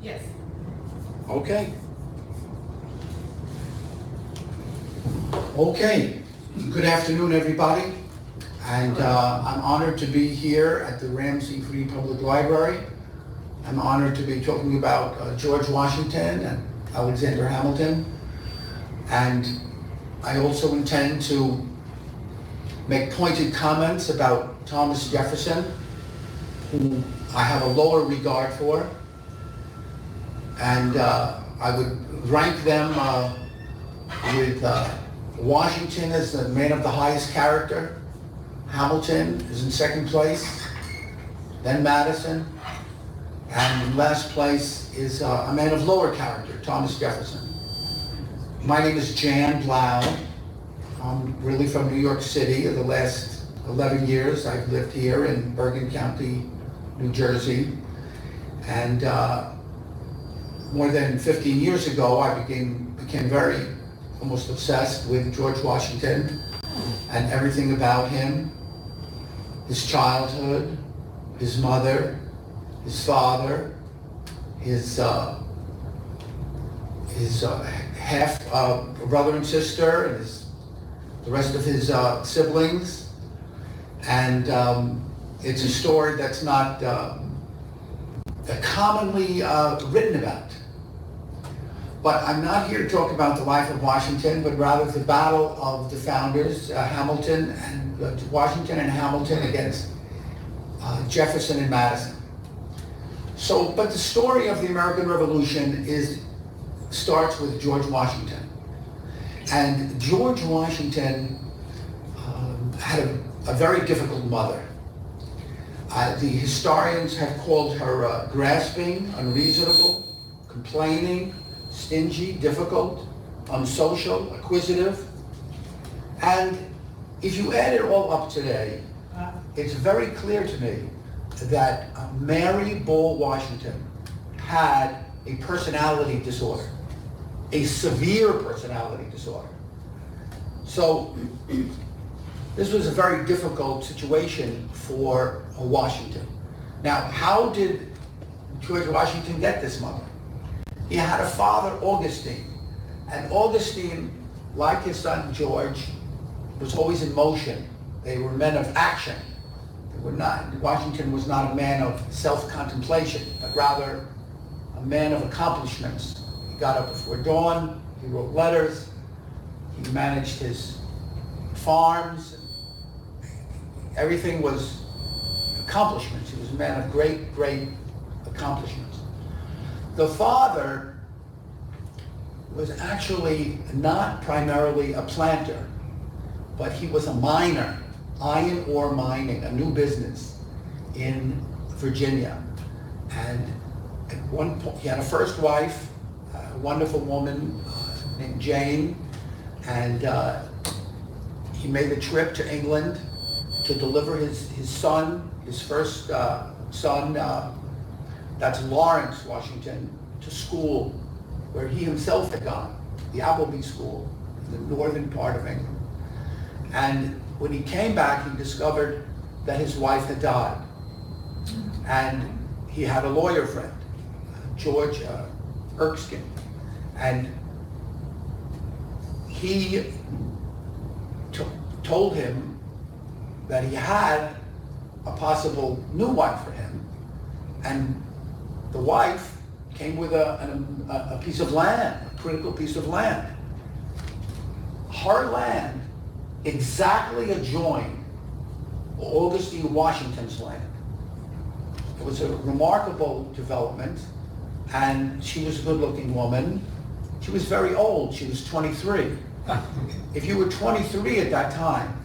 Yes. Okay. Okay. Good afternoon, everybody. And I'm honored to be here at the Ramsey Free Public Library. I'm honored to be talking about George Washington and Alexander Hamilton. And I also intend to make pointed comments about Thomas Jefferson, who I have a lower regard for. And I would rank them with Washington as the man of the highest character. Hamilton is in second place, then Madison, and in last place is a man of lower character, Thomas Jefferson. My name is Blau. I'm really from New York City. The last 11 years I've lived here in Bergen County, New Jersey. And more than 15 years ago, I became very almost obsessed with George Washington and everything about him. His childhood, his mother, his father, his half brother and sister, and the rest of his siblings. And it's a story that's not commonly written about. But I'm not here to talk about the life of Washington, but rather the battle of the founders, Washington and Hamilton against Jefferson and Madison. But the story of the American Revolution starts with George Washington. And George Washington had a very difficult mother. The historians have called her grasping, unreasonable, complaining, stingy, difficult, unsocial, acquisitive. And if you add it all up today, it's very clear to me that Mary Ball Washington had a personality disorder, a severe personality disorder. So this was a very difficult situation for Washington. Now, how did George Washington get this mother? He had a father, Augustine, and Augustine, like his son George, was always in motion. They were men of action. Washington was not a man of self-contemplation, but rather a man of accomplishments. He got up before dawn, he wrote letters, he managed his farms. Everything was accomplishments. He was a man of great, great accomplishments. The father was actually not primarily a planter, but he was a miner, iron ore mining, a new business in Virginia. And at one point, he had a first wife, a wonderful woman named Jane, and he made a trip to England to deliver his son, his first son, that's Lawrence Washington, to school where he himself had gone, the Appleby School in the northern part of England. And when he came back, he discovered that his wife had died. And he had a lawyer friend, George Erskine. And he told him that he had a possible new wife for him. And the wife came with a piece of land, a critical piece of land. Her land exactly adjoined Augustine Washington's land. It was a remarkable development, and she was a good-looking woman. She was very old. She was 23. If you were 23 at that time,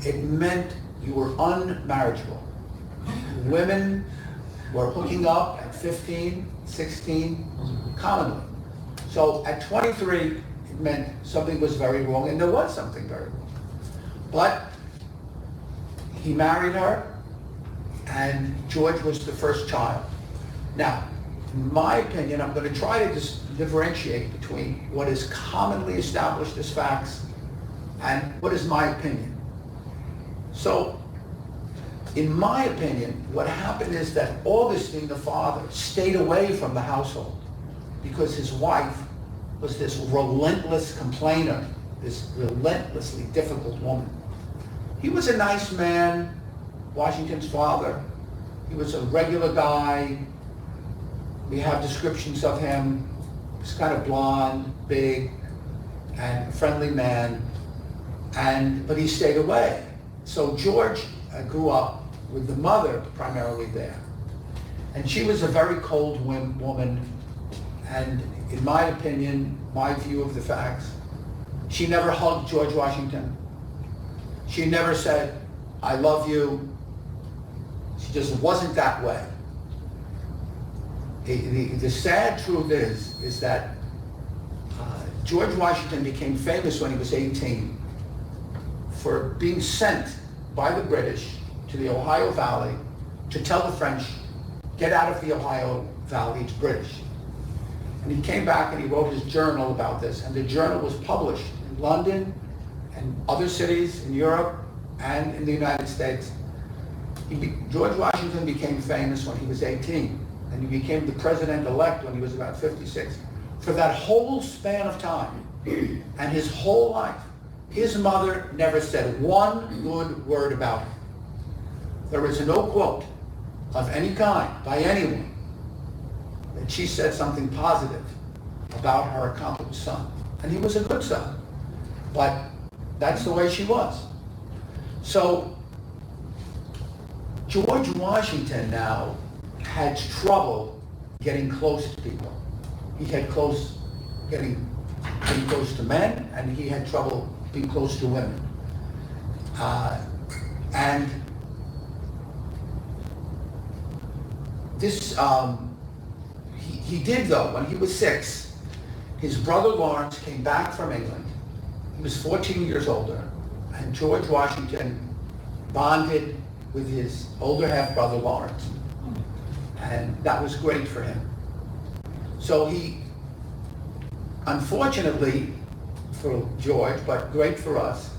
it meant you were unmarriageable. Women were hooking up at 15, 16, commonly. So at 23, it meant something was very wrong, and there was something very wrong. But he married her, and George was the first child. Now, in my opinion, I'm going to try to just differentiate between what is commonly established as facts and what is my opinion. So In my opinion, what happened is that Augustine, the father, stayed away from the household because his wife was this relentless complainer, this relentlessly difficult woman. He was a nice man, Washington's father. He was a regular guy. We have descriptions of him. He was kind of blonde, big, and a friendly man, but he stayed away. So George grew up with the mother primarily there. And she was a very cold woman, and in my opinion, my view of the facts, she never hugged George Washington. She never said, "I love you." She just wasn't that way. The sad truth is that George Washington became famous when he was 18 for being sent by the British to the Ohio Valley to tell the French, get out of the Ohio Valley, it's British. And he came back and he wrote his journal about this, and the journal was published in London and other cities in Europe and in the United States. George Washington became famous when he was 18, and he became the president-elect when he was about 56. For that whole span of time, and his whole life, his mother never said one good word about him. There is no quote of any kind by anyone that she said something positive about her accomplished son. And he was a good son, but that's the way she was. So George Washington now had trouble getting close to people. He had getting close to men, and he had trouble being close to women. And this, he did though, when he was 6, his brother Lawrence came back from England. He was 14 years older, and George Washington bonded with his older half-brother Lawrence. And that was great for him. So he, unfortunately for George, but great for us,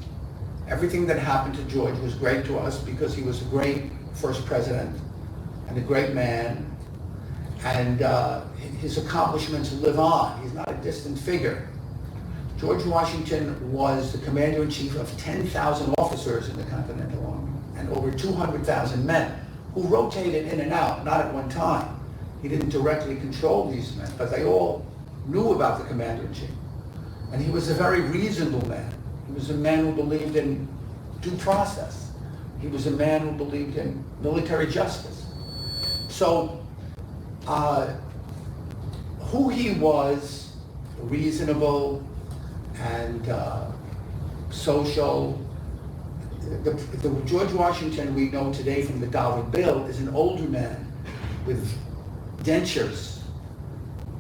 everything that happened to George was great to us because he was a great first president and a great man, and his accomplishments live on. He's not a distant figure. George Washington was the commander-in-chief of 10,000 officers in the Continental Army and over 200,000 men who rotated in and out, not at one time. He didn't directly control these men, but they all knew about the commander-in-chief. And he was a very reasonable man. He was a man who believed in due process. He was a man who believed in military justice. So, who he was, reasonable and social. The George Washington we know today from the dollar bill is an older man with dentures.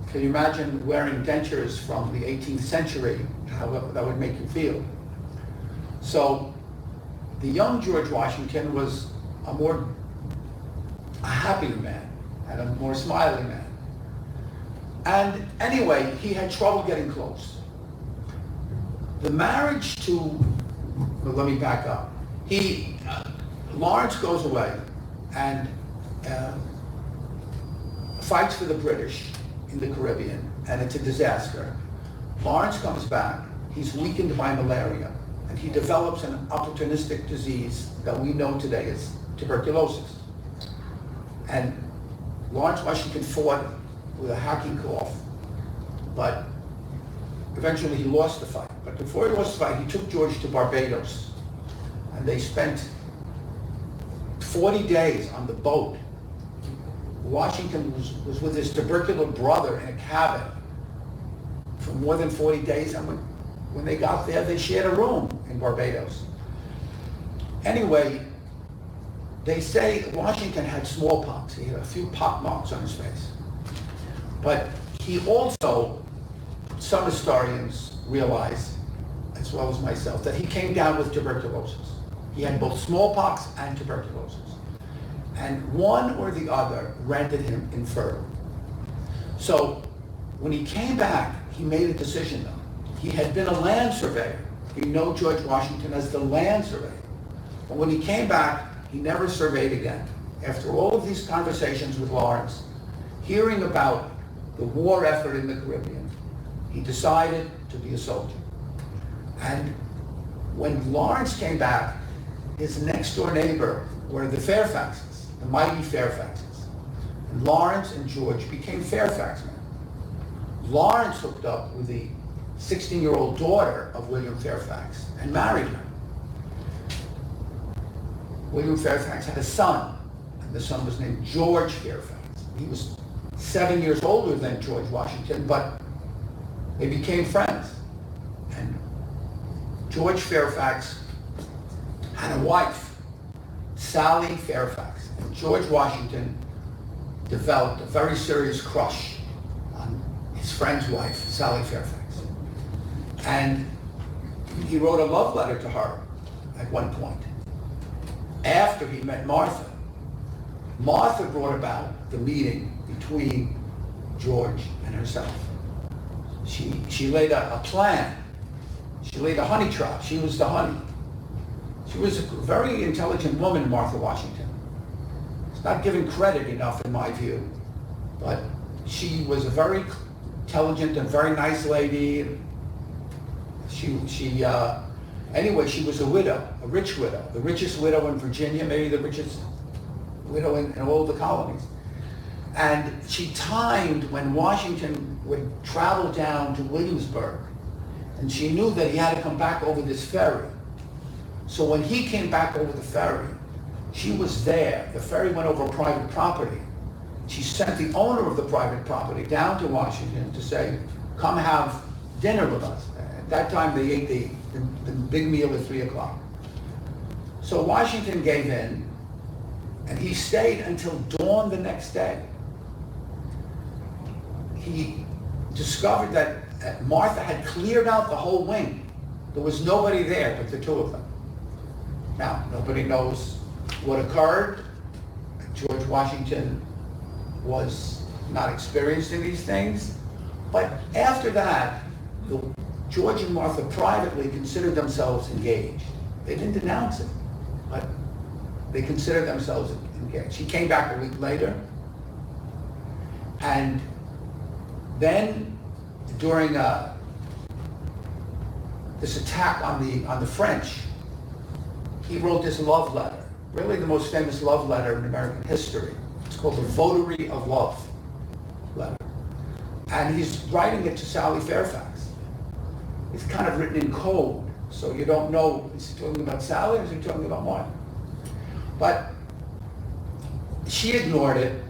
Can you imagine wearing dentures from the 18th century? How that would make you feel. So the young George Washington was a happier man and a more smiling man. And anyway, he had trouble getting close. The marriage to, well, let me back up. Lawrence goes away and fights for the British in the Caribbean, and it's a disaster. Lawrence comes back, he's weakened by malaria, and he develops an opportunistic disease that we know today as tuberculosis. And Lawrence Washington fought with a hacking cough, but eventually he lost the fight. But before he lost the fight, he took George to Barbados, and they spent 40 days on the boat. Washington was with his tubercular brother in a cabin for more than 40 days, and when they got there, they shared a room in Barbados. Anyway, they say Washington had smallpox. He had a few pock marks on his face. But he also, some historians realize, as well as myself, that he came down with tuberculosis. He had both smallpox and tuberculosis. And one or the other rendered him infertile. So when he came back, he made a decision though. He had been a land surveyor. We know George Washington as the land surveyor. But when he came back, he never surveyed again. After all of these conversations with Lawrence, hearing about the war effort in the Caribbean, he decided to be a soldier. And when Lawrence came back, his next door neighbor were the Fairfaxes, the mighty Fairfaxes. And Lawrence and George became Fairfax men. Lawrence hooked up with the 16-year-old daughter of William Fairfax and married her. William Fairfax had a son, and the son was named George Fairfax. He was 7 years older than George Washington, but they became friends. And George Fairfax had a wife, Sally Fairfax. And George Washington developed a very serious crush on his friend's wife, Sally Fairfax. And he wrote a love letter to her at one point. After he met Martha, Martha brought about the meeting between George and herself. She laid a plan. She laid a honey trap. She was the honey. She was a very intelligent woman, Martha Washington. It's not given credit enough in my view, but she was a very intelligent and very nice lady. Anyway, she was a widow, a rich widow, the richest widow in Virginia, maybe the richest widow in all the colonies. And she timed when Washington would travel down to Williamsburg, and she knew that he had to come back over this ferry. So when he came back over the ferry, she was there. The ferry went over private property. She sent the owner of the private property down to Washington to say, come have dinner with us. At that time, they ate the big meal at 3 o'clock. So Washington gave in, and he stayed until dawn the next day. He discovered that Martha had cleared out the whole wing. There was nobody there but the two of them. Now, nobody knows what occurred. George Washington was not experienced in these things. But after that, George and Martha privately considered themselves engaged. They didn't announce it, but they considered themselves engaged. He came back a week later, and then during this attack on the French, he wrote this love letter, really the most famous love letter in American history. It's called the Votary of Love letter. And he's writing it to Sally Fairfax. It's kind of written in code, so you don't know, is he talking about Sally or is he talking about Martha? But she ignored it,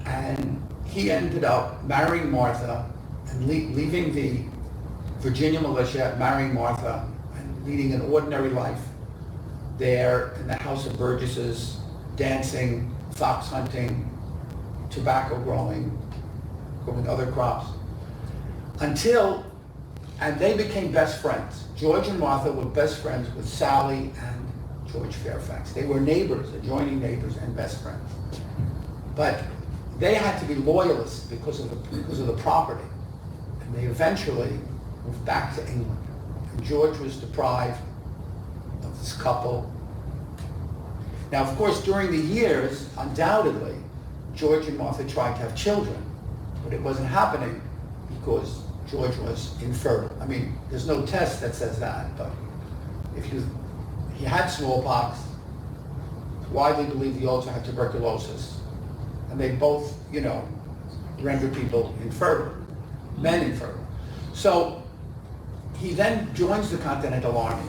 and he ended up marrying Martha and leaving the Virginia militia, marrying Martha, and leading an ordinary life there in the House of Burgesses, dancing, fox hunting, tobacco growing other crops, and they became best friends. George and Martha were best friends with Sally and George Fairfax. They were neighbors, adjoining neighbors, and best friends. But they had to be loyalists because of the property. And they eventually moved back to England. And George was deprived of this couple. Now, of course, during the years, undoubtedly, George and Martha tried to have children, but it wasn't happening because George was infertile. I mean, there's no test that says that, but he had smallpox, it's widely believed he also had tuberculosis, and they both, render people infertile, men infertile. So he then joins the Continental Army.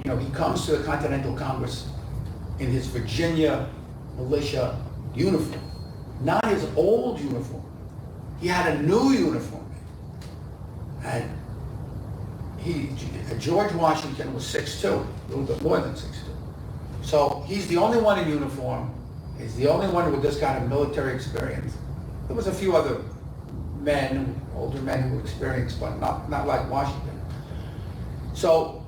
He comes to the Continental Congress in his Virginia militia uniform, not his old uniform. He had a new uniform. And George Washington was 6'2", a little bit more than 6'2". So he's the only one in uniform. He's the only one with this kind of military experience. There was a few other men, older men who were experienced, but not like Washington. So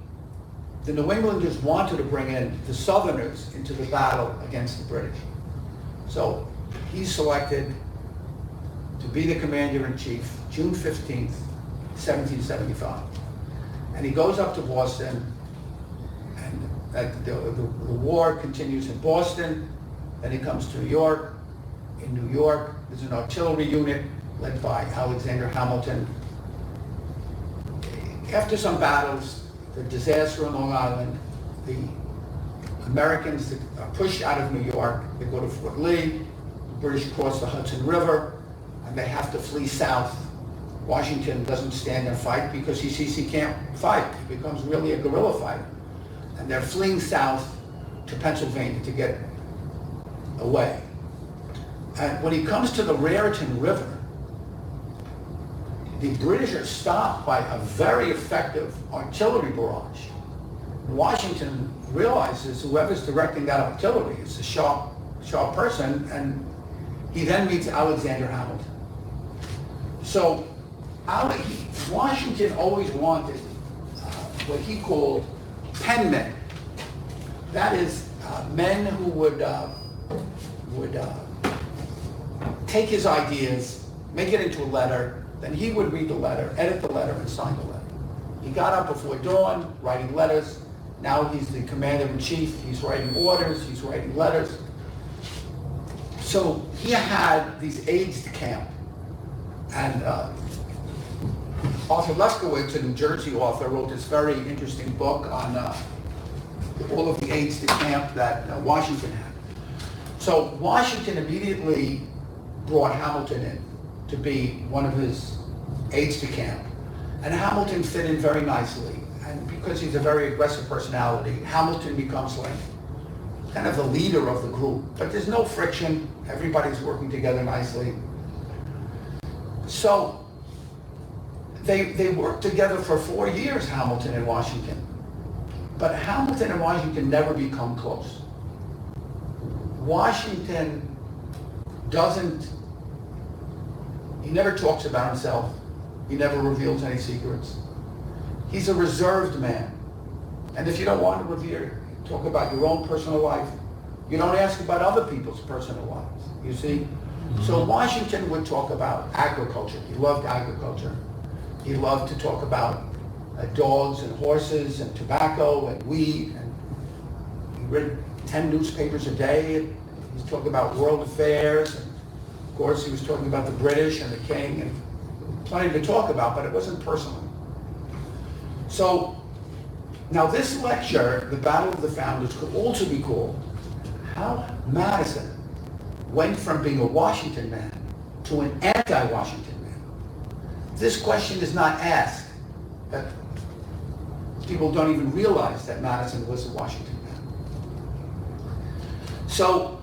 the New Englanders wanted to bring in the Southerners into the battle against the British. So he's selected to be the commander-in-chief, June 15th, 1775. And he goes up to Boston, and The war continues in Boston, then it comes to New York. In New York, there's an artillery unit led by Alexander Hamilton. After some battles, the disaster on Long Island, the Americans are pushed out of New York. They go to Fort Lee. The British cross the Hudson River, and they have to flee south. Washington doesn't stand and fight because he sees he can't fight. He becomes really a guerrilla fighter. And they're fleeing south to Pennsylvania to get away. And when he comes to the Raritan River, the British are stopped by a very effective artillery barrage. Washington realizes whoever's directing that artillery is a sharp person, and he then meets Alexander Hamilton. So Washington always wanted what he called penmen. That is, men who would take his ideas, make it into a letter, then he would read the letter, edit the letter, and sign the letter. He got up before dawn, writing letters. Now he's the commander-in-chief. He's writing orders, he's writing letters. So he had these aides de camp. And Arthur Lefkowitz, a New Jersey author, wrote this very interesting book on all of the aides de camp that Washington had. So Washington immediately brought Hamilton in to be one of his aides de camp. And Hamilton fit in very nicely. And because he's a very aggressive personality, Hamilton becomes like kind of the leader of the group. But there's no friction. Everybody's working together nicely. So they worked together for 4 years, Hamilton and Washington. But Hamilton and Washington never become close. Washington he never talks about himself. He never reveals any secrets. He's a reserved man. And if you don't want to talk about your own personal life, you don't ask about other people's personal lives, you see? Mm-hmm. So Washington would talk about agriculture. He loved agriculture. He loved to talk about dogs and horses and tobacco and weed. And he read 10 newspapers a day. He's talking about world affairs. And of course, he was talking about the British and the king, and plenty to talk about, but it wasn't personal. So now this lecture, The Battle of the Founders, could also be called How Madison Went from Being a Washington Man to an Anti-Washington Man. This question is not asked. That people don't even realize that Madison was a Washington man. So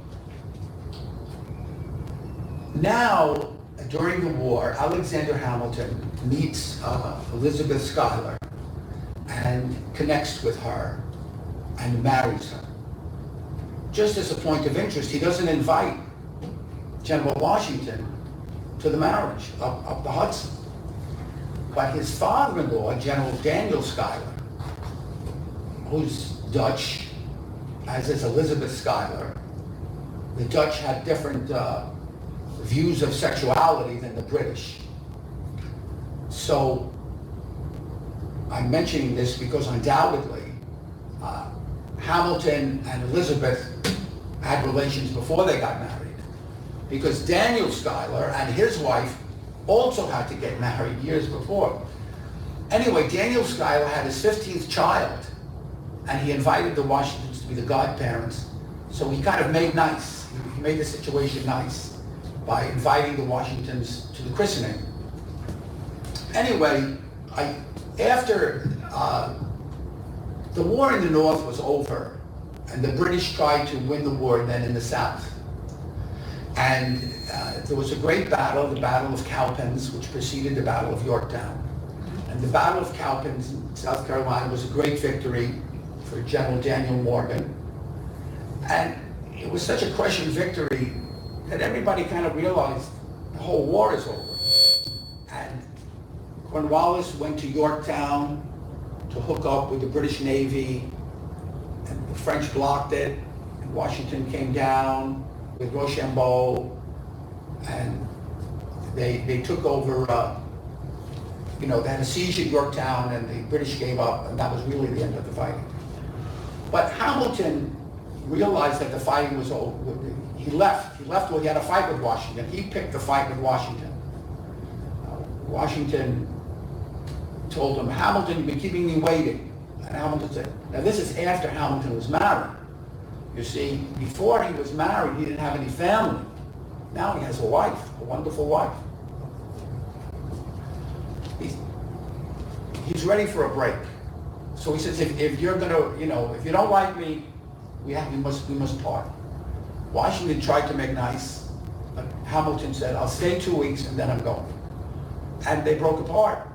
now, during the war, Alexander Hamilton meets Elizabeth Schuyler and connects with her and marries her. Just as a point of interest, he doesn't invite General Washington to the marriage up the Hudson. But his father-in-law, General Daniel Schuyler, who's Dutch, as is Elizabeth Schuyler, the Dutch had different views of sexuality than the British. So I'm mentioning this because undoubtedly Hamilton and Elizabeth had relations before they got married, because Daniel Schuyler and his wife also had to get married years before. Anyway, Daniel Schuyler had his 15th child, and he invited the Washingtons to be the godparents. So he kind of made nice. He made the situation nice by inviting the Washingtons to the christening. Anyway, after the war in the North was over, and the British tried to win the war then in the South. And there was a great battle, the Battle of Cowpens, which preceded the Battle of Yorktown. And the Battle of Cowpens in South Carolina was a great victory for General Daniel Morgan. And it was such a crushing victory that everybody kind of realized the whole war is over. And Cornwallis went to Yorktown to hook up with the British Navy, and the French blocked it, and Washington came down with Rochambeau, and they took over, they had a siege at Yorktown, and the British gave up, and that was really the end of the fighting. But Hamilton realized that the fighting was over. He left. Well, he had a fight with Washington. He picked the fight with Washington. Washington told him, Hamilton, you've been keeping me waiting. And Hamilton said, now this is after Hamilton was married. You see, before he was married, he didn't have any family. Now he has a wife, a wonderful wife. He's ready for a break. So he says, if you're gonna, if you don't like me, we must part. Washington tried to make nice, but Hamilton said, I'll stay 2 weeks and then I'm going. And they broke apart.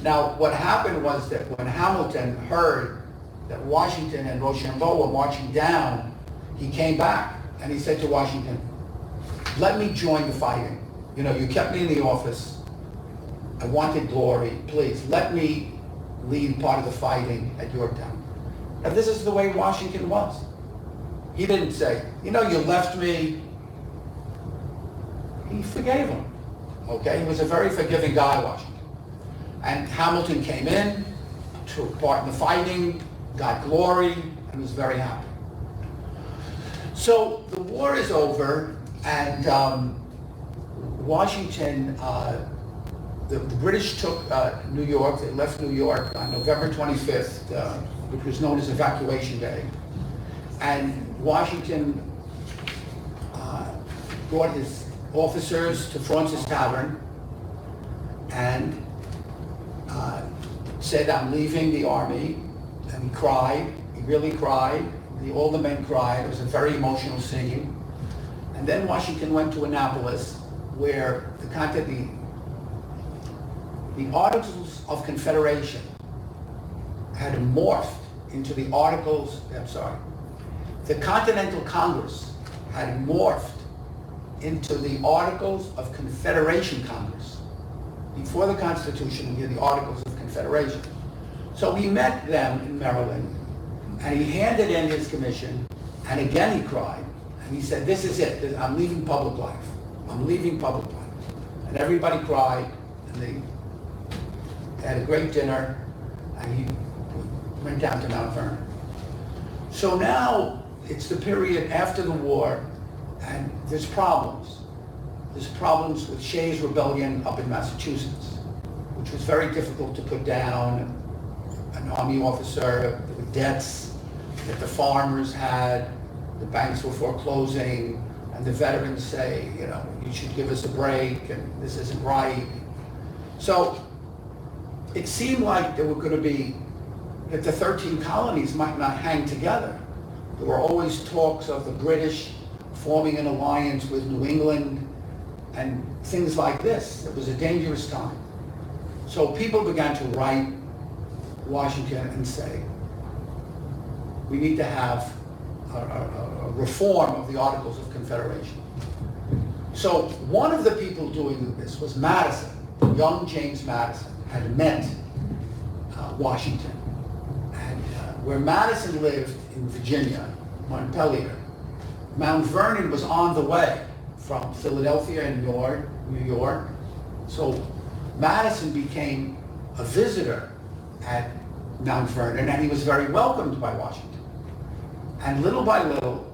Now, what happened was that when Hamilton heard that Washington and Rochambeau were marching down, he came back and he said to Washington, let me join the fighting. You kept me in the office. I wanted glory. Please, let me lead part of the fighting at Yorktown. Now, this is the way Washington was. He didn't say, you left me. He forgave him. Okay? He was a very forgiving guy, Washington. And Hamilton came in, took part in the fighting, got glory, and was very happy. So the war is over, and Washington, the British took New York. They left New York on November 25th, which was known as Evacuation Day. And Washington brought his officers to Fraunces Tavern and said, I'm leaving the army. And he cried. He really cried. All the men cried. It was a very emotional scene. And then Washington went to Annapolis, where the Articles of Confederation had morphed into the the Continental Congress had morphed into the Articles of Confederation Congress. Before the Constitution, we had the Articles of Confederation. So he met them in Maryland, and he handed in his commission, and again he cried, and he said, this is it, I'm leaving public life. I'm leaving public life. And everybody cried, and they had a great dinner, and he went down to Mount Vernon. So now it's the period after the war, and there's problems. There's problems with Shays' Rebellion up in Massachusetts, which was very difficult to put down. An army officer with debts that the farmers had, the banks were foreclosing, and the veterans say, you should give us a break, and this isn't right. So it seemed like there were going to be, that the 13 colonies might not hang together. There were always talks of the British forming an alliance with New England and things like this. It was a dangerous time. So people began to write Washington and say, we need to have a reform of the Articles of Confederation. So one of the people doing this was Madison. Young James Madison had met Washington. And where Madison lived in Virginia, Montpelier, Mount Vernon was on the way from Philadelphia and New York. So Madison became a visitor at Mount Vernon, and he was very welcomed by Washington. And little by little,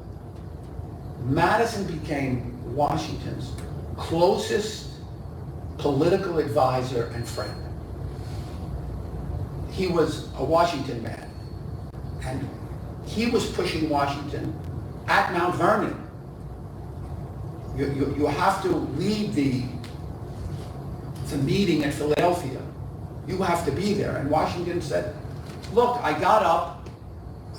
Madison became Washington's closest political advisor and friend. He was a Washington man, and he was pushing Washington at Mount Vernon. You have to lead the meeting in Philadelphia. You have to be there. And Washington said, look, I got up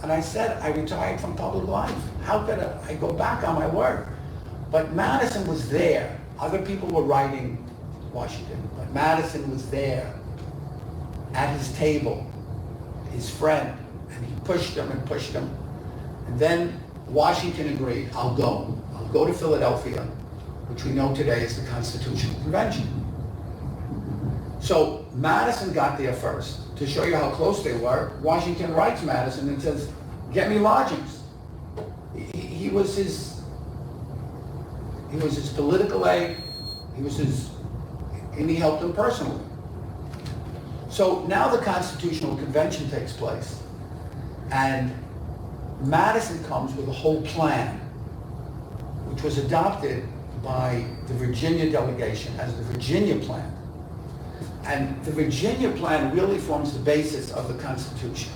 and I said I retired from public life. How could I go back on my word? But Madison was there. Other people were writing Washington, but Madison was there at his table, his friend, and he pushed him and pushed him. And then Washington agreed, I'll go to Philadelphia, which we know today is the Constitutional Convention. So Madison got there first. To show you how close they were, Washington writes Madison and says, get me lodgings. He was his political aide, and he helped him personally. So now the Constitutional Convention takes place, and Madison comes with a whole plan, which was adopted by the Virginia delegation as the Virginia Plan. And the Virginia Plan really forms the basis of the Constitution.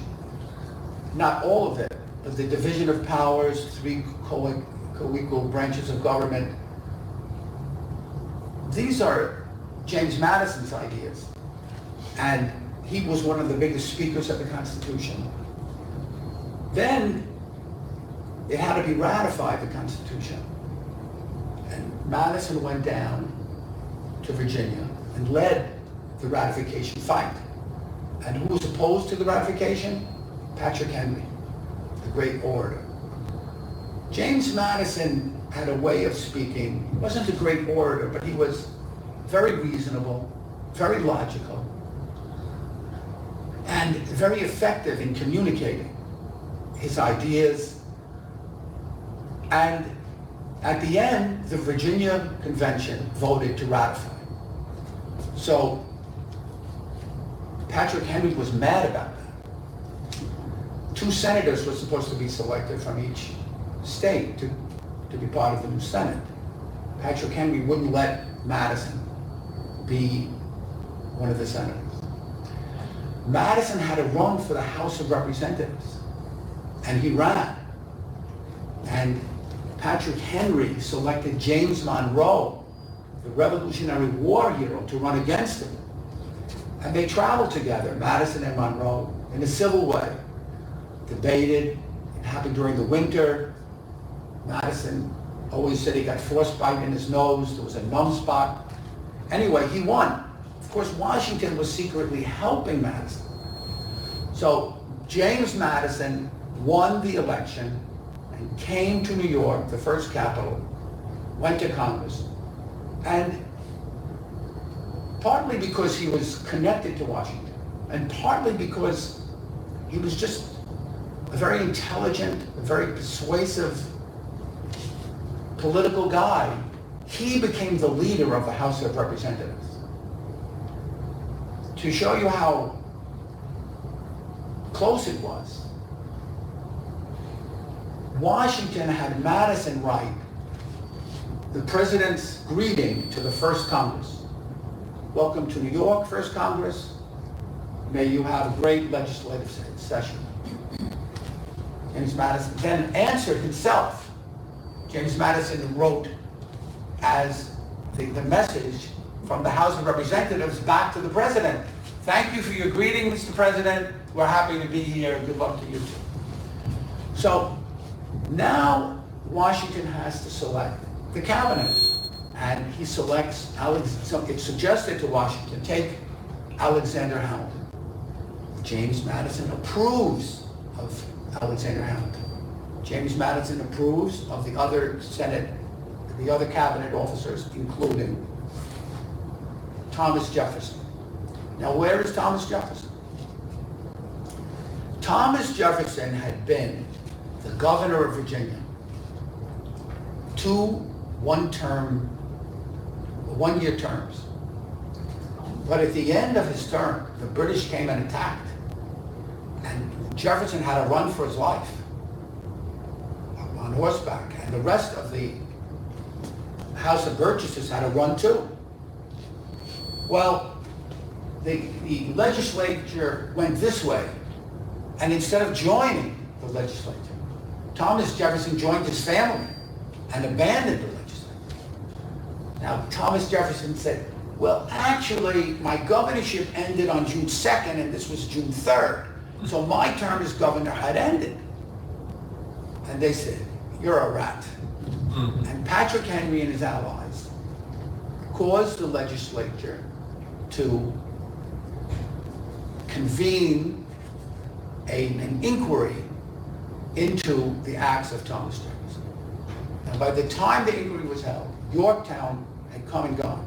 Not all of it, but the division of powers, 3 co-equal branches of government. These are James Madison's ideas. And he was one of the biggest speakers of the Constitution. Then it had to be ratified, the Constitution. And Madison went down to Virginia and led the ratification fight. And who was opposed to the ratification? Patrick Henry, the great orator. James Madison had a way of speaking. He wasn't a great orator, but he was very reasonable, very logical, and very effective in communicating his ideas. And at the end, the Virginia Convention voted to ratify. So Patrick Henry was mad about that. 2 senators were supposed to be selected from each state to be part of the new Senate. Patrick Henry wouldn't let Madison be one of the senators. Madison had to run for the House of Representatives, and he ran. And Patrick Henry selected James Monroe, the Revolutionary War hero, to run against him. And they traveled together, Madison and Monroe, in a civil way, debated. It happened during the winter. Madison always said he got frostbite in his nose. There was a numb spot. Anyway, he won. Of course, Washington was secretly helping Madison. So James Madison won the election and came to New York, the first capital, went to Congress, and partly because he was connected to Washington, and partly because he was just a very intelligent, a very persuasive political guy, he became the leader of the House of Representatives. To show you how close it was, Washington had Madison write the president's greeting to the first Congress. Welcome to New York, First Congress. May you have a great legislative session. James Madison then answered himself. James Madison wrote as the message from the House of Representatives back to the president. Thank you for your greeting, Mr. President. We're happy to be here. Good luck to you too. So now Washington has to select the cabinet. And he selects, it's suggested to Washington, take Alexander Hamilton. James Madison approves of Alexander Hamilton. James Madison approves of the other Senate, the other cabinet officers, including Thomas Jefferson. Now, where is Thomas Jefferson? Thomas Jefferson had been the governor of Virginia, 2 one-year terms. But at the end of his term, the British came and attacked. And Jefferson had to run for his life on horseback. And the rest of the House of Burgesses had to run too. Well, the legislature went this way. And instead of joining the legislature, Thomas Jefferson joined his family and abandoned the legislature. Now, Thomas Jefferson said, well, actually, my governorship ended on June 2nd, and this was June 3rd. So my term as governor had ended. And they said, you're a rat. Mm-hmm. And Patrick Henry and his allies caused the legislature to convene an inquiry into the acts of Thomas Jefferson. And by the time the inquiry was held, Yorktown had come and gone.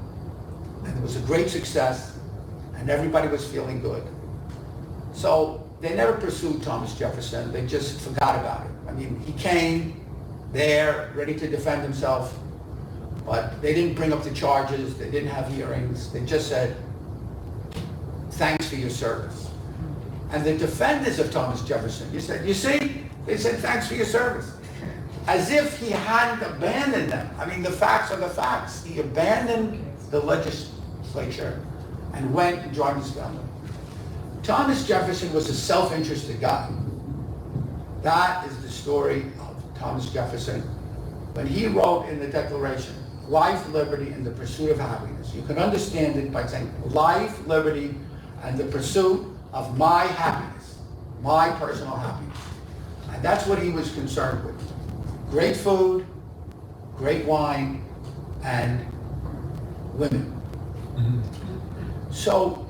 And it was a great success, and everybody was feeling good. So they never pursued Thomas Jefferson. They just forgot about it. I mean, he came there ready to defend himself, but they didn't bring up the charges. They didn't have hearings. They just said, thanks for your service. And the defenders of Thomas Jefferson, you said, you see, They said, thanks for your service. As if he hadn't abandoned them. I mean, the facts are the facts. He abandoned the legislature and went and joined his family. Thomas Jefferson was a self-interested guy. That is the story of Thomas Jefferson. When he wrote in the Declaration, life, liberty, and the pursuit of happiness. You can understand it by saying life, liberty, and the pursuit of my happiness, my personal happiness. And that's what he was concerned with. Great food, great wine, and women. Mm-hmm. So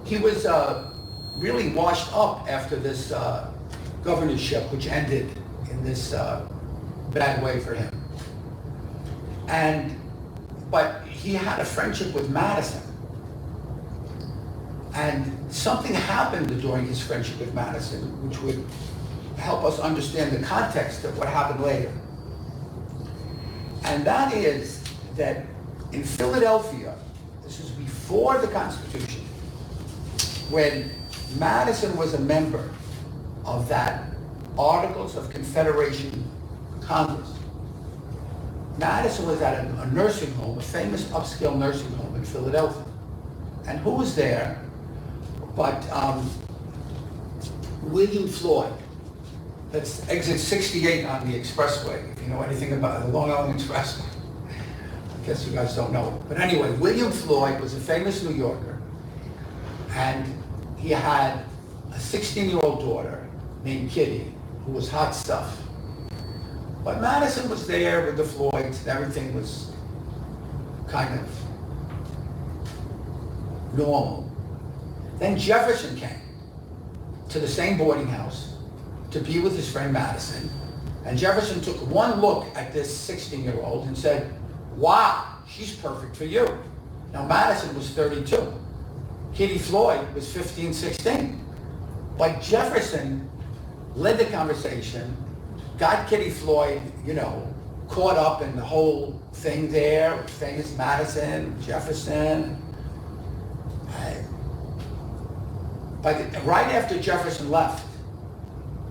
he was really washed up after this governorship, which ended in this bad way for him. But he had a friendship with Madison. And something happened during his friendship with Madison, which would help us understand the context of what happened later. And that is that in Philadelphia, this is before the Constitution, when Madison was a member of that Articles of Confederation Congress. Madison was at a nursing home, a famous upscale nursing home in Philadelphia. And who was there but William Floyd? That's exit 68 on the expressway, if you know anything about the Long Island Expressway. I guess you guys don't know. But anyway, William Floyd was a famous New Yorker, and he had a 16-year-old daughter named Kitty, who was hot stuff. But Madison was there with the Floyds, and everything was kind of normal. Then Jefferson came to the same boarding house to be with his friend Madison, and Jefferson took one look at this 16-year-old and said, wow, she's perfect for you. Now Madison was 32. Kitty Floyd was 15, 16. But Jefferson led the conversation, got Kitty Floyd, caught up in the whole thing there, with famous Madison, Jefferson. But right after Jefferson left,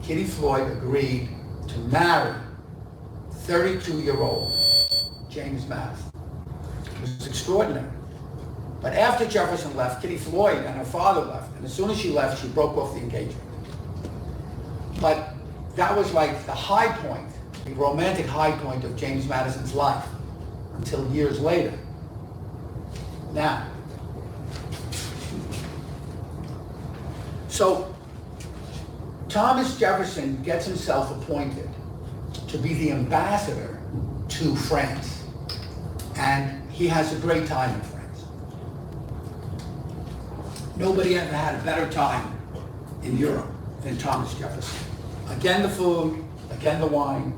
Kitty Floyd agreed to marry 32-year-old James Madison. It was extraordinary. But after Jefferson left, Kitty Floyd and her father left, and as soon as she left, she broke off the engagement. But that was like the high point, the romantic high point of James Madison's life, until years later. Now, so Thomas Jefferson gets himself appointed to be the ambassador to France, and he has a great time in France. Nobody ever had a better time in Europe than Thomas Jefferson. Again the food, again the wine,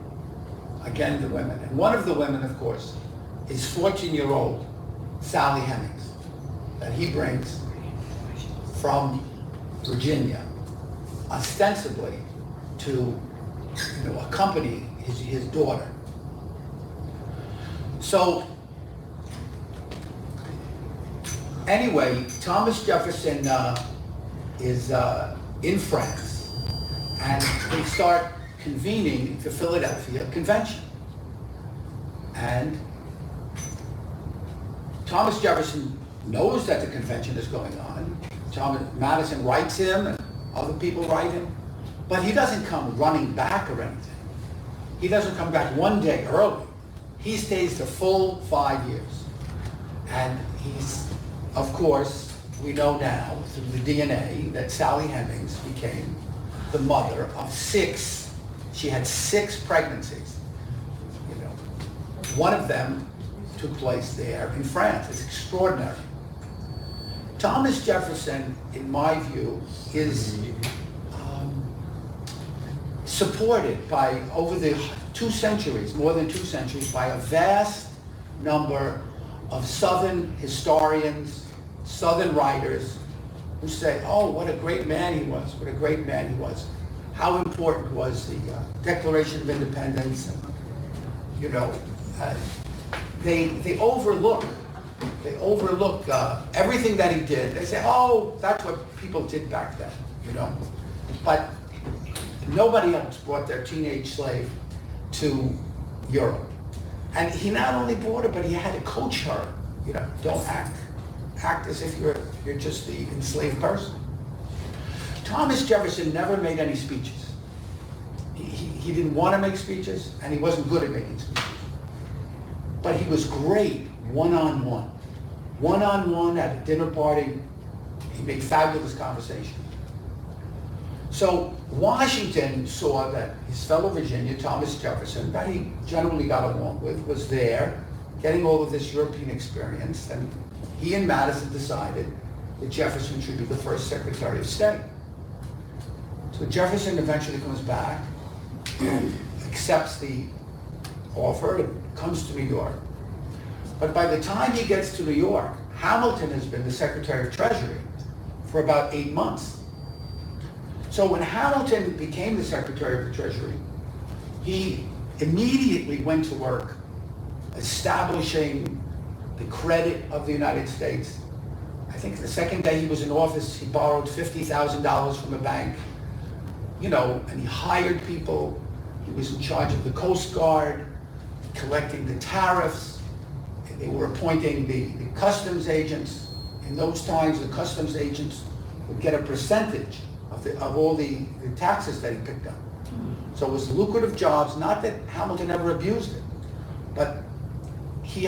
again the women. And one of the women, of course, is 14-year-old Sally Hemings, that he brings from Virginia, ostensibly to accompany his daughter. So anyway, Thomas Jefferson is in France, and they start convening the Philadelphia Convention. And Thomas Jefferson knows that the convention is going on. Madison writes him, and other people write him, but he doesn't come running back or anything. He doesn't come back one day early. He stays the full 5 years. And he's, of course, we know now through the DNA that Sally Hemings became the mother of 6. She had 6 pregnancies. One of them took place there in France. It's extraordinary. Thomas Jefferson, in my view, is supported by, over the 2 centuries, more than 2 centuries, by a vast number of Southern historians, Southern writers, who say, oh, what a great man he was, what a great man he was. How important was the Declaration of Independence. And, they overlook everything that he did. They say, oh, that's what people did back then, But Nobody else brought their teenage slave to Europe. And he not only brought her, but he had to coach her. You know, don't act as if you're just the enslaved person. Thomas Jefferson never made any speeches. He didn't want to make speeches, and he wasn't good at making speeches. But he was great one-on-one. One-on-one at a dinner party, he made fabulous conversation. So Washington saw that his fellow Virginian, Thomas Jefferson, that he generally got along with, was there, getting all of this European experience, and he and Madison decided that Jefferson should be the first Secretary of State. So Jefferson eventually comes back and accepts the offer and comes to New York. But by the time he gets to New York, Hamilton has been the Secretary of Treasury for about 8 months. So when Hamilton became the Secretary of the Treasury, he immediately went to work establishing the credit of the United States. I think the second day he was in office, he borrowed $50,000 from a bank, you know, and he hired people. He was in charge of the Coast Guard, collecting the tariffs. They were appointing the customs agents. In those times, the customs agents would get a percentage of all the taxes that he picked up. So it was lucrative jobs, not that Hamilton ever abused it, but he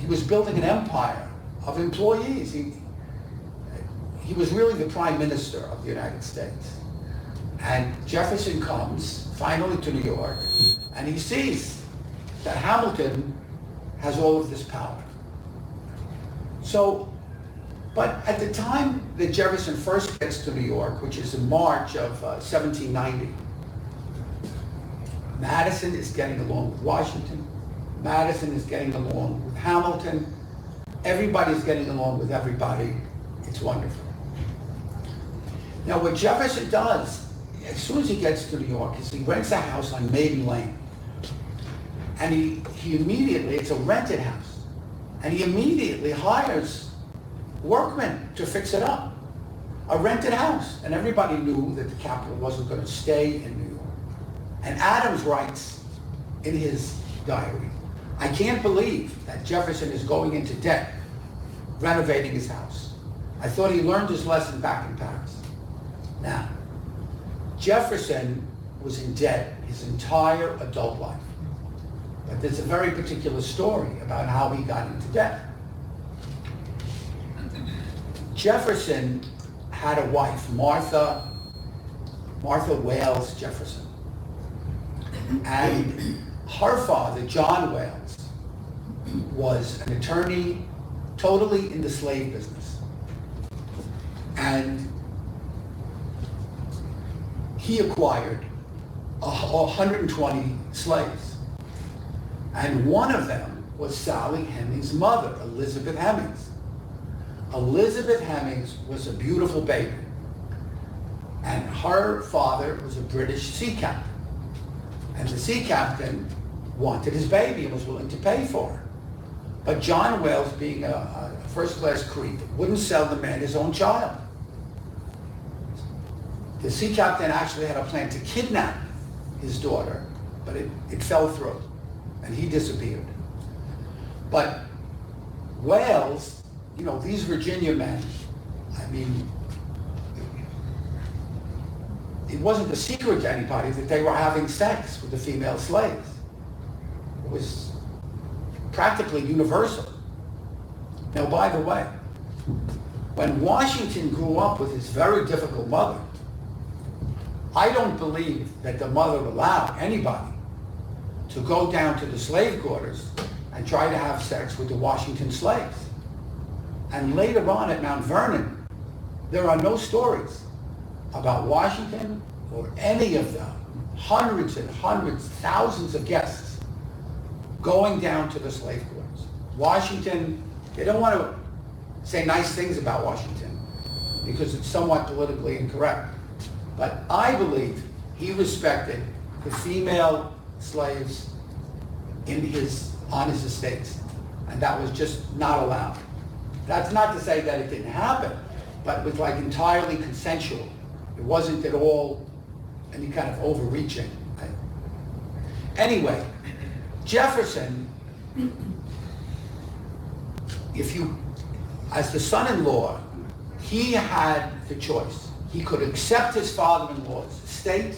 was building an empire of employees. He was really the Prime Minister of the United States. And Jefferson comes finally to New York, and he sees that Hamilton has all of this power. So, but at the time that Jefferson first gets to New York, which is in March of 1790, Madison is getting along with Washington. Madison is getting along with Hamilton. Everybody's getting along with everybody. It's wonderful. Now what Jefferson does, as soon as he gets to New York, is he rents a house on Maiden Lane. And he immediately, it's a rented house, and he immediately hires workmen to fix it up. A rented house. And everybody knew that the capital wasn't going to stay in New York. And Adams writes in his diary, I can't believe that Jefferson is going into debt renovating his house. I thought he learned his lesson back in Paris. Now, Jefferson was in debt his entire adult life. But there's a very particular story about how he got into debt. Jefferson had a wife, Martha Wales Jefferson. And her father, John Wales, was an attorney totally in the slave business. And he acquired 120 slaves. And one of them was Sally Hemings' mother, Elizabeth Hemings. Elizabeth Hemings was a beautiful baby. And her father was a British sea captain. And the sea captain wanted his baby and was willing to pay for her. But John Wales, being a first-class creep, wouldn't sell the man his own child. The sea captain actually had a plan to kidnap his daughter, but it fell through, and he disappeared. But Wales, you know, these Virginia men, I mean, it wasn't a secret to anybody that they were having sex with the female slaves. It was practically universal. Now, by the way, when Washington grew up with his very difficult mother, I don't believe that the mother allowed anybody to go down to the slave quarters and try to have sex with the Washington slaves. And later on at Mount Vernon, there are no stories about Washington or any of the hundreds and hundreds, thousands of guests going down to the slave quarters. Washington, they don't want to say nice things about Washington because it's somewhat politically incorrect. But I believe he respected the female slaves on his estates, and that was just not allowed. That's not to say that it didn't happen, but it was like entirely consensual. It wasn't at all any kind of overreaching. Anyway, Jefferson, as the son-in-law, he had the choice. He could accept his father-in-law's estate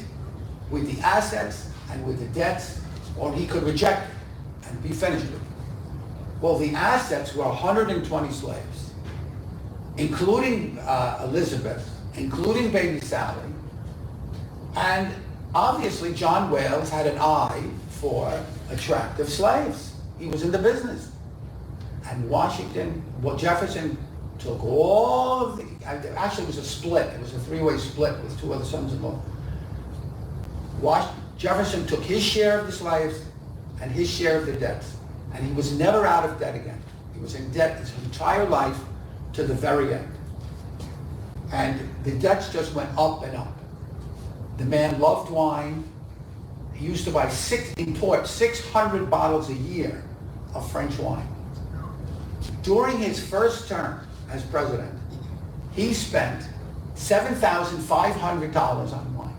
with the assets and with the debts, or he could reject it and be finished with it. Well, the assets were 120 slaves, including Elizabeth, including baby Sally, and obviously John Wales had an eye for attractive slaves. He was in the business. And Jefferson took all of the, actually it was a split, it was a three-way split with two other sons-in-law. Jefferson took his share of the slaves and his share of the debts, and he was never out of debt again. He was in debt his entire life to the very end. And the debts just went up and up. The man loved wine. He used to buy import 600 bottles a year of French wine. During his first term as president, he spent $7,500 on wine.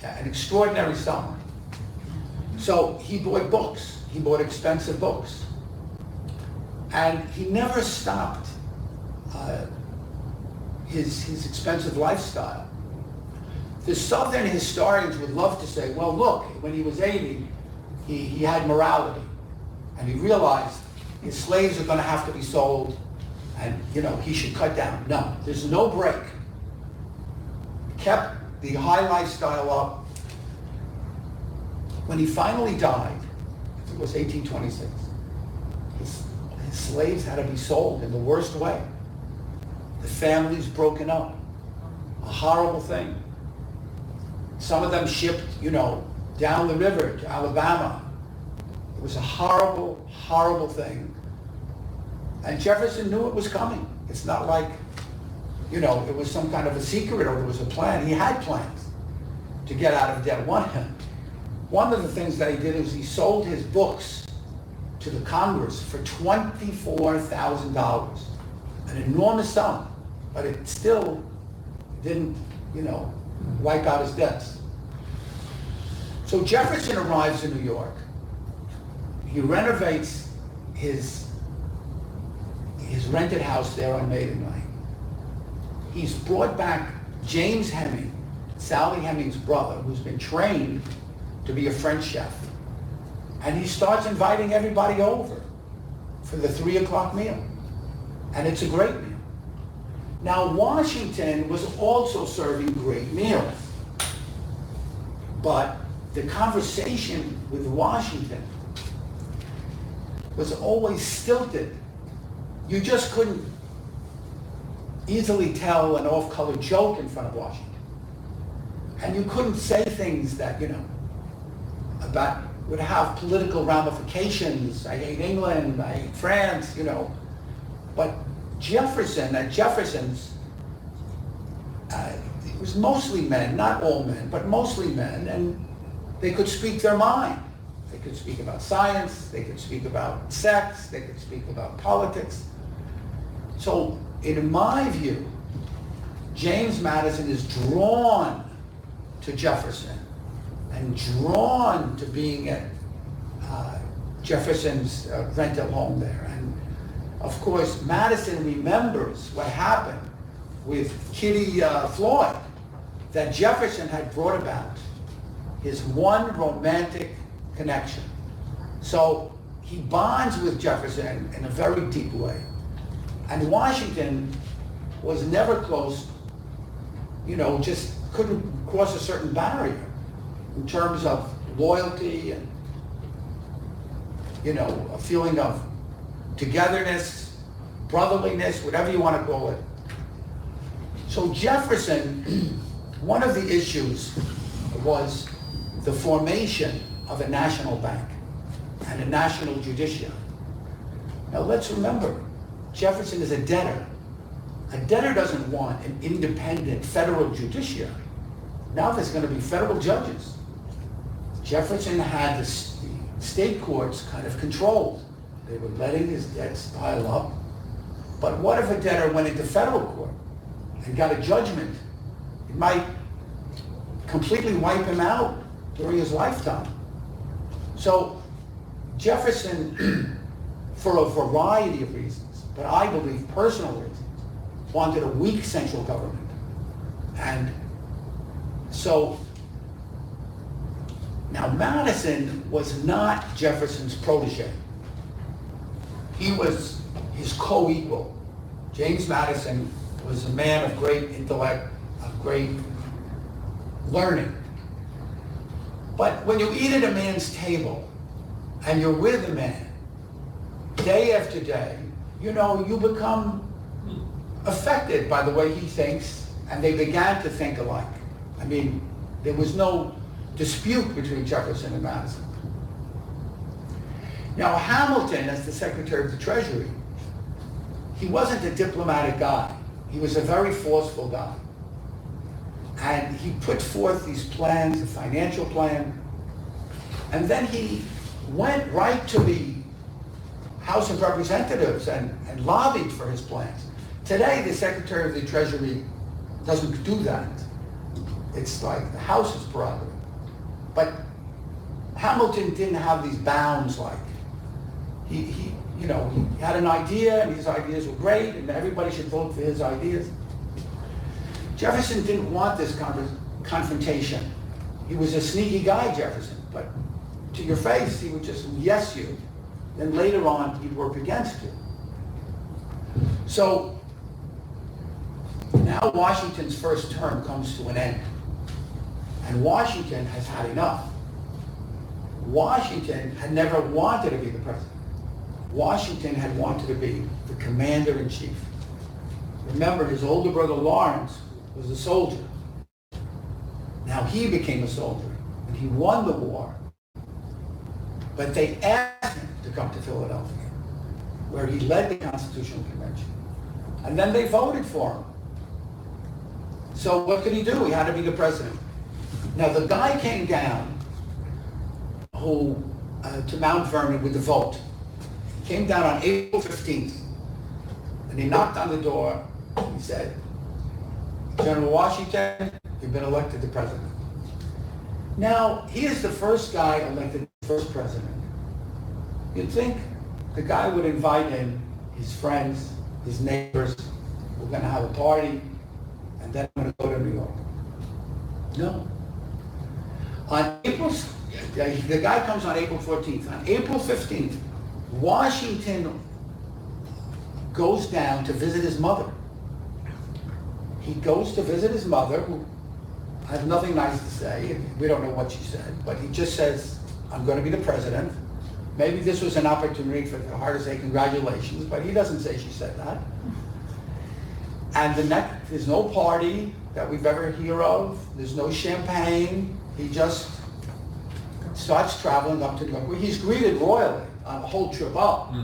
An extraordinary sum. So he bought books. He bought expensive books. And he never stopped his expensive lifestyle. The Southern historians would love to say, well, look, when he was 80, he had morality. And he realized his slaves are going to have to be sold, and he should cut down. No, there's no break. Kept the high lifestyle up. When he finally died, it was 1826, his slaves had to be sold in the worst way. The families broken up. A horrible thing. Some of them shipped, down the river to Alabama. It was a horrible, horrible thing. And Jefferson knew it was coming. It's not like, it was some kind of a secret or there was a plan. He had plans to get out of debt. One of the things that he did is he sold his books to the Congress for $24,000. An enormous sum, but it still didn't, wipe out his debts. So Jefferson arrives in New York. He renovates his rented house there on Maiden Lane. He's brought back James Heming, Sally Heming's brother, who's been trained to be a French chef. And he starts inviting everybody over for the 3 o'clock meal. And it's a great meal. Now, Washington was also serving great meals. But the conversation with Washington was always stilted. You just couldn't easily tell an off-color joke in front of Washington. And you couldn't say things that, would have political ramifications. I hate England, I hate France, But Jefferson's, it was mostly men, not all men, but mostly men, and they could speak their mind. They could speak about science, they could speak about sex, they could speak about politics. So, in my view, James Madison is drawn to Jefferson and drawn to being at Jefferson's rental home there. And of course, Madison remembers what happened with Kitty Floyd, that Jefferson had brought about his one romantic connection. So he bonds with Jefferson in a very deep way. And Washington was never close, just couldn't cross a certain barrier in terms of loyalty and, a feeling of togetherness, brotherliness, whatever you want to call it. So Jefferson, one of the issues was the formation of a national bank and a national judiciary. Now let's remember, Jefferson is a debtor. A debtor doesn't want an independent federal judiciary. Now there's going to be federal judges. Jefferson had the state courts kind of controlled. They were letting his debts pile up. But what if a debtor went into federal court and got a judgment? It might completely wipe him out during his lifetime. So Jefferson, for a variety of reasons, but I believe personal reasons, wanted a weak central government. And so, now Madison was not Jefferson's protege. He was his co-equal. James Madison was a man of great intellect, of great learning. But when you eat at a man's table and you're with a man day after day, you know, you become affected by the way he thinks, and they began to think alike. I mean, there was no dispute between Jefferson and Madison. Now, Hamilton, as the Secretary of the Treasury, he wasn't a diplomatic guy. He was a very forceful guy. And he put forth these plans, a financial plan, and then he went right to the House of Representatives and lobbied for his plans. Today, the Secretary of the Treasury doesn't do that. It's like the House's prerogative. But Hamilton didn't have these bounds like, he had an idea and his ideas were great and everybody should vote for his ideas. Jefferson didn't want this confrontation. He was a sneaky guy, Jefferson, but to your face, he would just yes you. Then later on, he'd work against you. So now Washington's first term comes to an end. And Washington has had enough. Washington had never wanted to be the president. Washington had wanted to be the commander-in-chief. Remember, his older brother Lawrence was a soldier. Now he became a soldier, and he won the war. But they asked him to come to Philadelphia, where he led the Constitutional Convention. And then they voted for him. So what could he do? He had to be the president. Now the guy came down to Mount Vernon with the vote. He came down on April 15th, and he knocked on the door. He said, General Washington, you've been elected the president. Now, he is the first guy elected first president. You'd think the guy would invite in his friends, his neighbors, we're going to have a party, and then I'm going to go to New York. No. The guy comes on April 14th. On April 15th, Washington goes down to visit his mother. He goes to visit his mother, who has nothing nice to say. We don't know what she said, but he just says, I'm going to be the president. Maybe this was an opportunity for her to say congratulations, but he doesn't say she said that. And there's no party that we've ever heard of. There's no champagne. He just starts traveling up to New York. He's greeted royally on the whole trip up.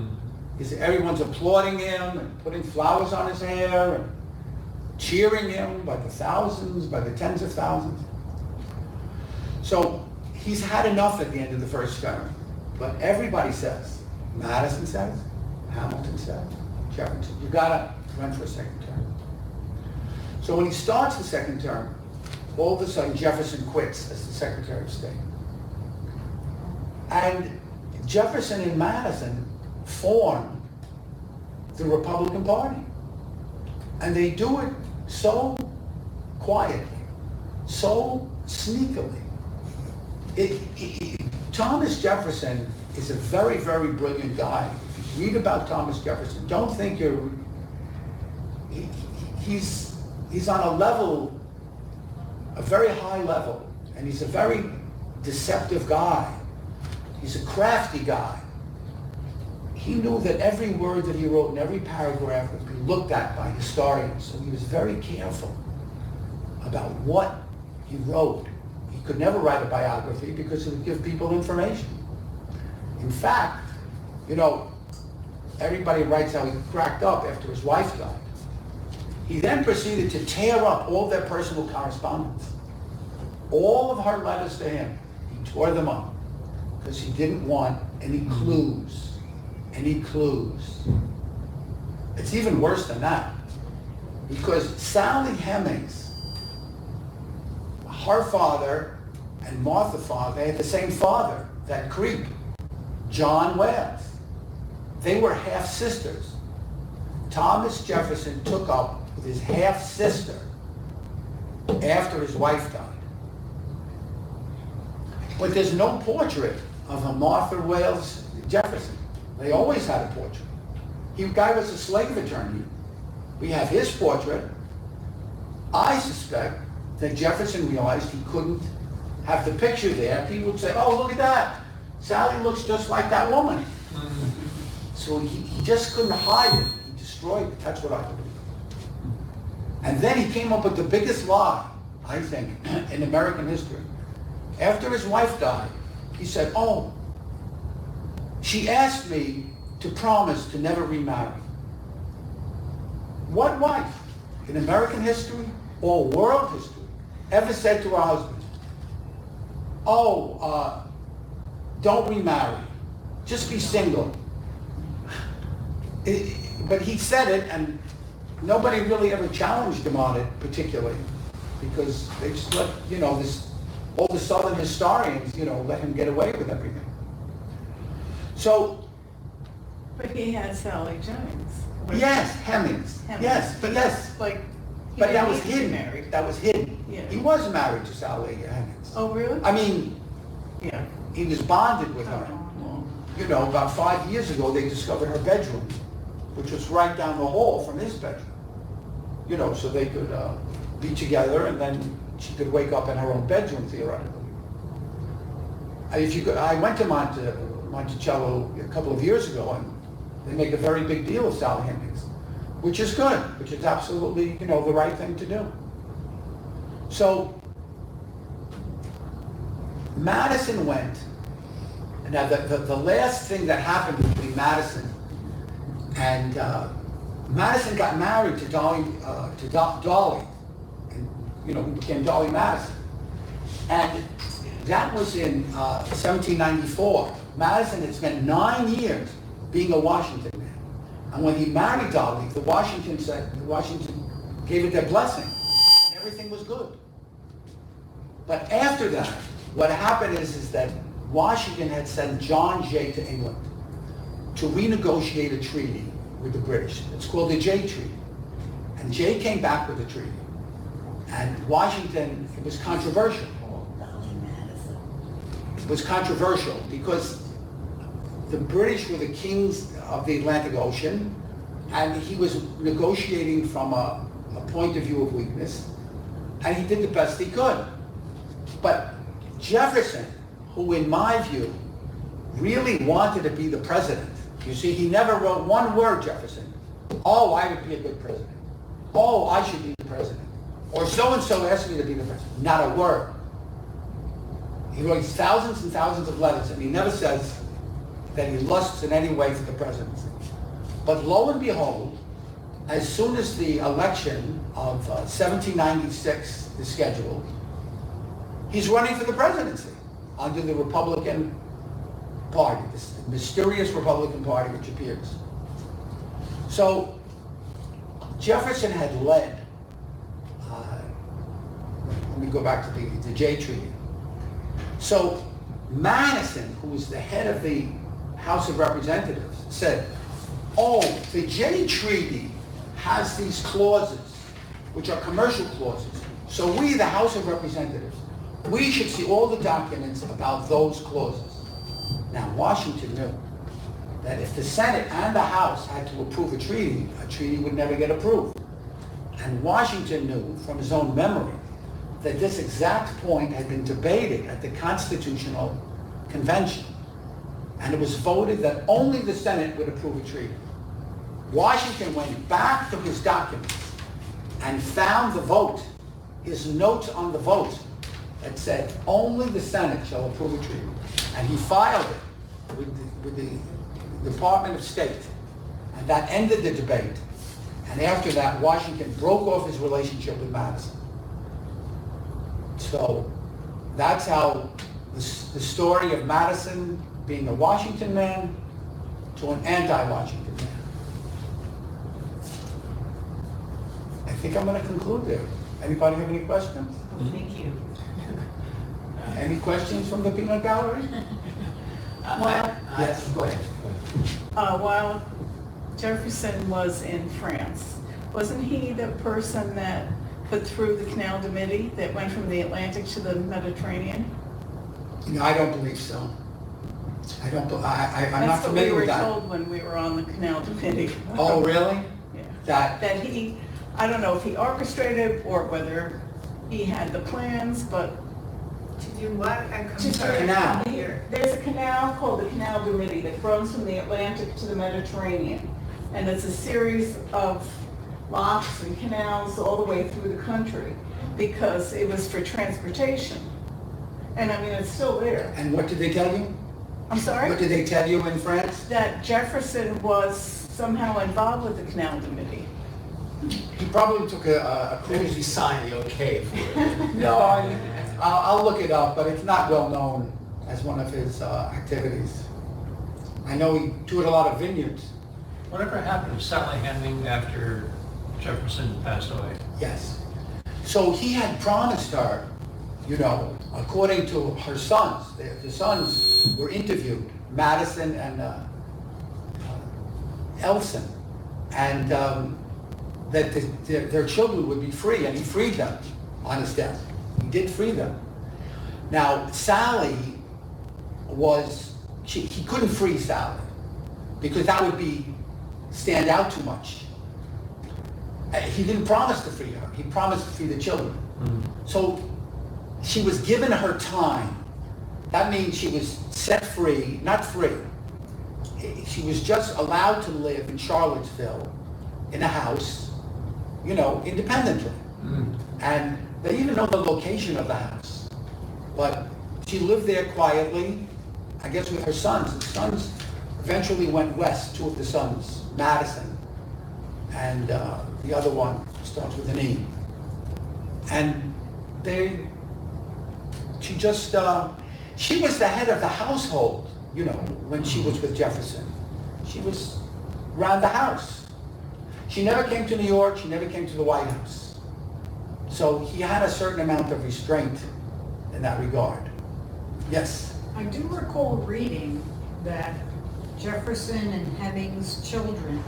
Everyone's applauding him and putting flowers on his hair and cheering him by the thousands, by the tens of thousands. So he's had enough at the end of the first term. But everybody says, Madison says, Hamilton says, Jefferson, you gotta run for a second term. So when he starts the second term, all of a sudden Jefferson quits as the Secretary of State. And Jefferson and Madison form the Republican Party. And they do it so quietly, so sneakily. Thomas Jefferson is a very, very brilliant guy. If you read about Thomas Jefferson, don't think he's on a level, a very high level, and he's a very deceptive guy. He's a crafty guy. He knew that every word that he wrote in every paragraph would be looked at by historians, so he was very careful about what he wrote. He could never write a biography because it would give people information. In fact, everybody writes how he cracked up after his wife died. He then proceeded to tear up all their personal correspondence. All of her letters to him, he tore them up because he didn't want any clues. It's even worse than that, because Sally Hemings her father and Martha's father, they had the same father, that creep, John Wales. They were half-sisters. Thomas Jefferson took up with his half-sister after his wife died. But there's no portrait of a Martha Wales Jefferson. They always had a portrait. The guy was a slave attorney. We have his portrait. I suspect that Jefferson realized he couldn't have the picture there. People would say, oh, look at that. Sally looks just like that woman. So he just couldn't hide it. He destroyed it. That's what I believe. And then he came up with the biggest lie, I think, in American history. After his wife died, he said, oh, she asked me to promise to never remarry. What wife in American history or world history ever said to her husband, oh, don't remarry, just be single? But he said it, and nobody really ever challenged him on it particularly, because they just let, all the Southern historians, let him get away with everything. So. But he had Sally Jones. Yes, Hemings. Yes, but yes. But that was hidden. That was hidden. Yeah. He was married to Sally Hemings. Oh, really? I mean, yeah. He was bonded with her. About 5 years ago, they discovered her bedroom, which was right down the hall from his bedroom. So they could be together, and then she could wake up in her own bedroom, theoretically. I went to Monticello a couple of years ago, and they make a very big deal of Sally Hemings, which is good, which is absolutely, the right thing to do. So Madison went. Now, the last thing that happened between Madison and Madison got married to Dolly, and, who became Dolly Madison. And that was in 1794. Madison had spent 9 years being a Washington man. And when he married Dolly, Washington gave it their blessing, and everything was good. But after that, what happened is that Washington had sent John Jay to England to renegotiate a treaty with the British. It's called the Jay Treaty. And Jay came back with the treaty. And Washington, it was controversial. It was controversial because the British were the kings of the Atlantic Ocean, and he was negotiating from a point of view of weakness, and he did the best he could. But Jefferson, who in my view really wanted to be the president. You see, he never wrote one word, Jefferson. Oh, I would be a good president. Oh, I should be the president. Or so-and-so asked me to be the president. Not a word. He writes thousands and thousands of letters, and he never says that he lusts in any way for the presidency. But lo and behold, as soon as the election of 1796 is scheduled, he's running for the presidency under the Republican Party, this mysterious Republican Party which appears. So Jefferson had led, let me go back to the Jay Treaty. So Madison, who was the head of the House of Representatives, said, oh, the Jay Treaty has these clauses, which are commercial clauses. So we, the House of Representatives, we should see all the documents about those clauses. Now, Washington knew that if the Senate and the House had to approve a treaty would never get approved. And Washington knew from his own memory that this exact point had been debated at the Constitutional Convention. And it was voted that only the Senate would approve a treaty. Washington went back to his documents and found the vote, his notes on the vote, that said only the Senate shall approve a treaty. And he filed it with the Department of State. And that ended the debate. And after that, Washington broke off his relationship with Madison. So that's how the story of Madison being a Washington man to an anti-Washington man. I think I'm going to conclude there. Anybody have any questions? Thank you. Any questions from the peanut gallery? Yes, go ahead. While Jefferson was in France, wasn't he the person that put through the Canal du Midi that went from the Atlantic to the Mediterranean? No, I don't believe so. I'm not That's what we familiar were with that. told when we were on the Canal du Midi. Oh, really? Yeah. That he, I don't know if he orchestrated or whether he had the plans, but To do what? I'm to sorry. Canal. There's a canal called the Canal du Midi that runs from the Atlantic to the Mediterranean. And it's a series of locks and canals all the way through the country because it was for transportation. And I mean, it's still there. And what did they tell you? I'm sorry? What did they tell you in France? That Jefferson was somehow involved with the Canal du Midi. He probably took a Maybe cruise. he signed the okay for it. No, I'll look it up, but it's not well known as one of his activities. I know he toured a lot of vineyards. Whatever happened to Sally Heming after Jefferson passed away? Yes. So he had promised her, you know, according to her sons, the sons were interviewed, Madison and Elson, and that their children would be free, and he freed them on his death. He did free them. Now, Sally he couldn't free Sally, because that would stand out too much. He didn't promise to free her. He promised to free the children. So she was given her time. That means she was set free, not free. She was just allowed to live in Charlottesville in a house, you know, independently. And they even know the location of the house. But she lived there quietly, I guess with her sons. The sons eventually went west, two of the sons, Madison, and the other one starts with an E. And she was the head of the household, you know, when she was with Jefferson. She was around the house. She never came to New York, she never came to the White House. So he had a certain amount of restraint in that regard. Yes? I do recall reading that Jefferson and Heming's children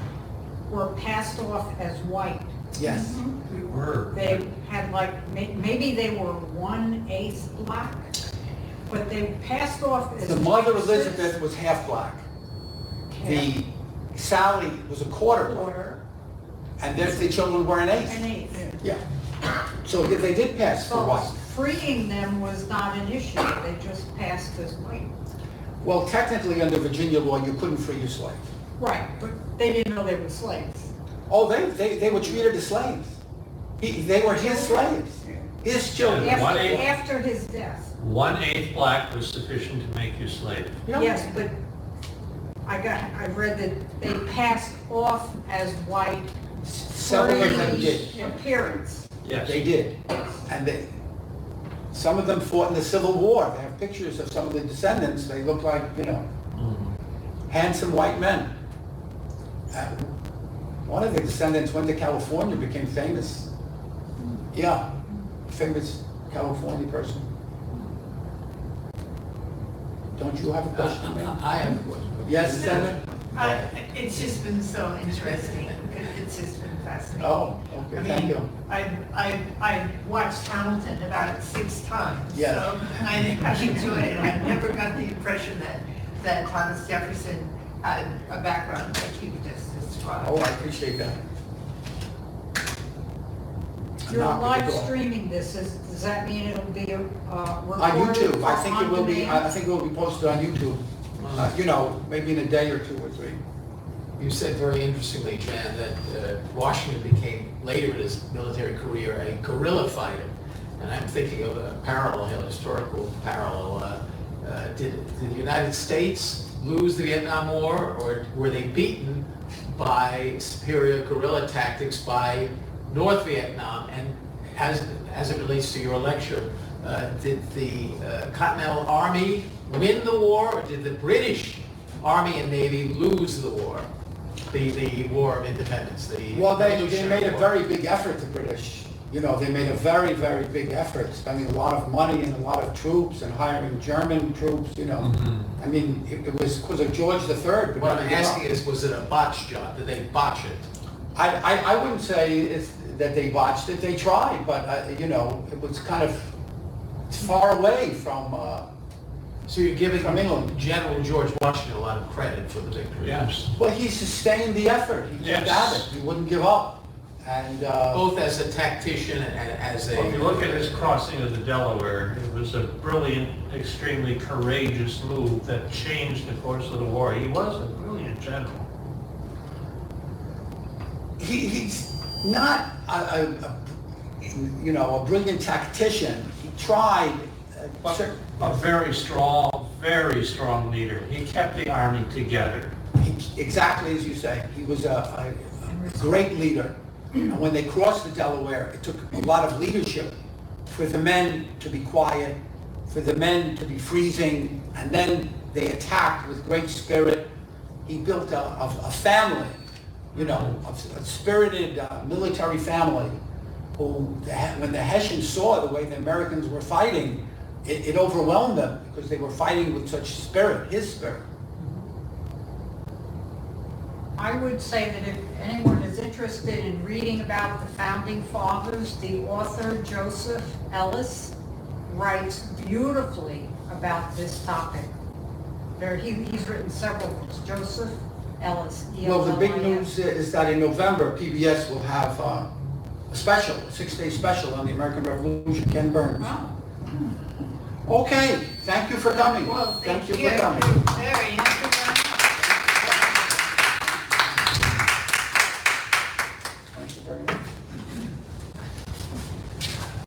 were passed off as white. Yes. We were. They had like, maybe they were 1/8 black, but they passed off as The mother white Elizabeth was half black. The Sally was a quarter black. Quarter. And the children were an eighth. An eighth. Yeah. So they did pass for So white. freeing them was not an issue, they just passed as white. Well, technically, under Virginia law, you couldn't free your slave. Right, but they didn't know they were slaves. Oh, they were treated as slaves. They were his slaves, his children. Yeah. After his death. 1/8 black was sufficient to make you slave. Yeah. Yes, but I read that they passed off as white Several of them did. appearance. Yes. They did. And some of them fought in the Civil War. They have pictures of some of the descendants. They look like, you know, handsome white men. One of the descendants went to California, became famous. Yeah, famous California person. Don't you have a question, ma'am? I have a question. Yes, Senator? It's just been so interesting. It's just been fascinating. Oh, okay, thank you. I watched Hamilton about 6 times. Yes. So I enjoyed it. I never got the impression that Thomas Jefferson had a background like you just described. Oh, I appreciate that. You're Knock at the live door. streaming this, does that mean it'll be recorded? On YouTube, I think it will be, on I think it will be posted on YouTube. You know, maybe in a day or 2 or 3. You said very interestingly, Jan, that Washington became, later in his military career, a guerrilla fighter. And I'm thinking of a parallel, historical parallel. Did the United States lose the Vietnam War, or were they beaten by superior guerrilla tactics by North Vietnam? And as it relates to your lecture, did the Continental Army win the war, or did the British Army and Navy lose the war? The War of Independence, the Well, they Revolutionary made a War. very big effort, the British. You know, they made a very, very big effort, spending a lot of money and a lot of troops and hiring German troops, you know. I mean, it was because of George III. but What never I'm gave up. asking is, was it a botch job? Did they botch it? I wouldn't say that they botched it, they tried, but, you know, it was kind of far away from, So you're giving From England. General George Washington a lot of credit for the victory. Yes. well, he sustained the effort, he kept Yes. at it, he wouldn't give up. And, Both as a tactician and as a... Well, if you look at his crossing of the Delaware, it was a brilliant, extremely courageous move that changed the course of the war. He was a brilliant general. he's not you know, a brilliant tactician. He tried. But a very strong leader. He kept the army together. Exactly as you say. He was a great leader. And when they crossed the Delaware, it took a lot of leadership for the men to be quiet, for the men to be freezing, and then they attacked with great spirit. He built a family, you know, a spirited military family who, when the Hessians saw the way the Americans were fighting, it overwhelmed them because they were fighting with such spirit, his spirit. I would say that if anyone is interested in reading about the founding fathers, the author Joseph Ellis writes beautifully about this topic. He's written several books. Joseph Ellis. Well, the big E-L-L-I-S. news is that in November, PBS will have a special, a 6-day special on the American Revolution, Ken Burns. Oh. Okay, thank you for coming. Well, thank you. for coming. Very interesting.